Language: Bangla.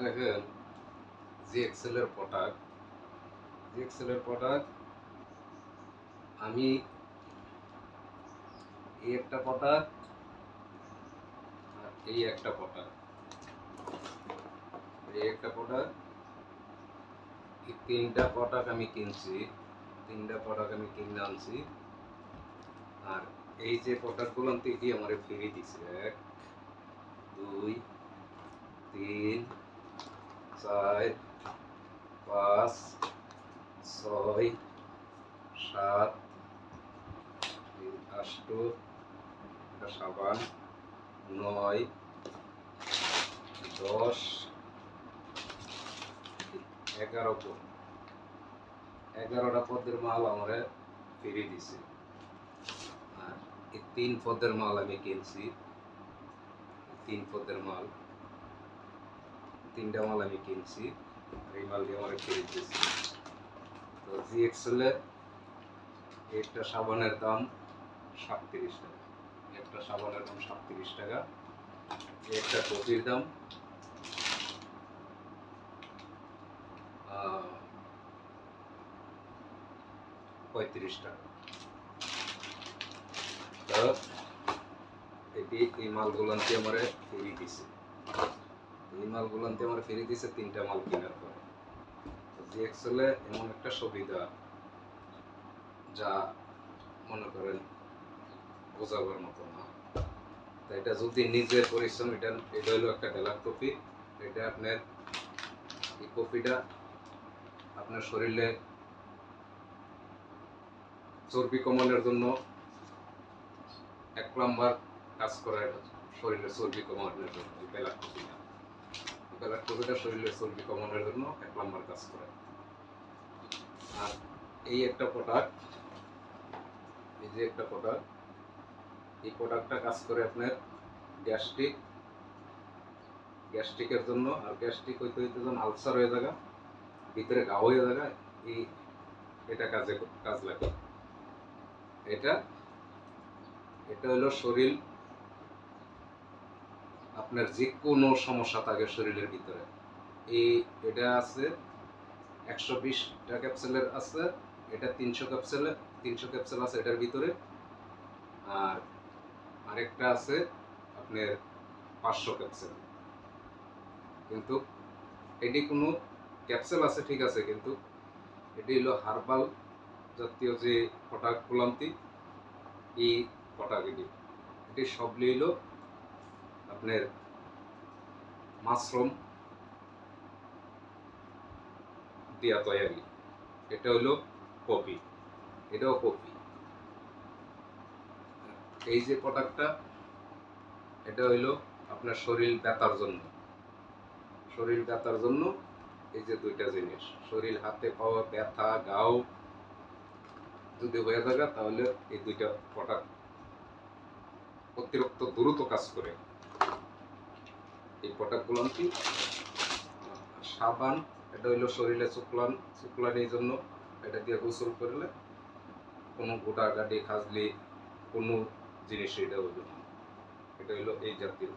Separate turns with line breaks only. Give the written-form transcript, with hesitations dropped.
দেখেন জি এক্সেলের প্রোডাক্ট আমি এই একটা প্রোডাক্ট আর এই একটা প্রোডাক্ট এই তিনটা প্রোডাক্ট আমি কিনছি, কিনে আনছি। আর এই যে প্রোডাক্টগুলো কি আমার ফ্রি দিছে 1 2 3 4 5 6 7 8 একটা সাবান 9 10 11টা পদের মাল আমার ফ্রি দিছে। আর এই 3 পদের মাল আমি কিনছি, 3টা মাল আমি কিনছি, এই মাল দিয়ে আমার ফ্রি দিছে। তো জি এক্সেলের একটা সাবানের দাম 37 টাকা, একটা কপির দাম 35 টাকা। তো এই মালগুলান্তি আমার ফ্রি দিছে, 3টা মাল কেনার পরে। জি এক্সেলে এমন একটা সুবিধা যা মনে করেন বোঝাবার মতো না। তো এটা যদি নিজের পরিশ্রম, এটা হলো একটা ডেলার কপি। এটা আপনার এই কপিটা আপনার শরীরে চর্বি কমানোর জন্য 1 নাম্বার কাজ করে। শরীরের চর্বি কমানোর জন্য এই ডেলার কপিটা শরীরের চর্বি কমানোর জন্য 1 নাম্বার কাজ করে। আর এই একটা প্রোডাক্ট, এই প্রোডাক্টটা কাজ করে আপনার গ্যাস্ট্রিকের জন্য। আর গ্যাস্ট্রিক হইতে যখন আলসার হয়ে যায়, ভিতরে ঘা হয়ে যায়, এটা কাজ লাগে। এটা হলো শরীর আপনার যে কোনো সমস্যা থাকে শরীরের ভিতরে, এটা আছে 120টা ক্যাপসুলের আছে, এটা 300 ক্যাপসুল আছে এটার ভিতরে। আর আরেকটা আছে আপনার 500 ক্যাপসুল। কিন্তু এটি কোনো ক্যাপসুল আছে ঠিক আছে, কিন্তু এটি হলো হার্বাল জাতীয় যে প্রোডাক্টগুলো, এই প্রোডাক্ট এটি সব হইল আপনার মাশরুম দিয়া তৈরি। এটা হলো কফি, এটাও কফি। এই যে প্রোডাক্টটা, এটা হইলো আপনার শরীর ব্যথার জন্য। এই যে 2টা জিনিস, শরীর হাতে পাওয়া ব্যথা গাও যদি হয়ে থাকে, তাহলে এই 2টা প্রোডাক্ট অতিরিক্ত দ্রুত কাজ করে। এই প্রোডাক্টগুলো কি সাবান, এটা হইলো শরীরে শুক্লানির জন্য। এটা দিয়ে গোসল করলে কোনো গোটা গাডি খাজলি কোনো জিনিস এটা হইলো না। এটা হইলো এই জাতীয়।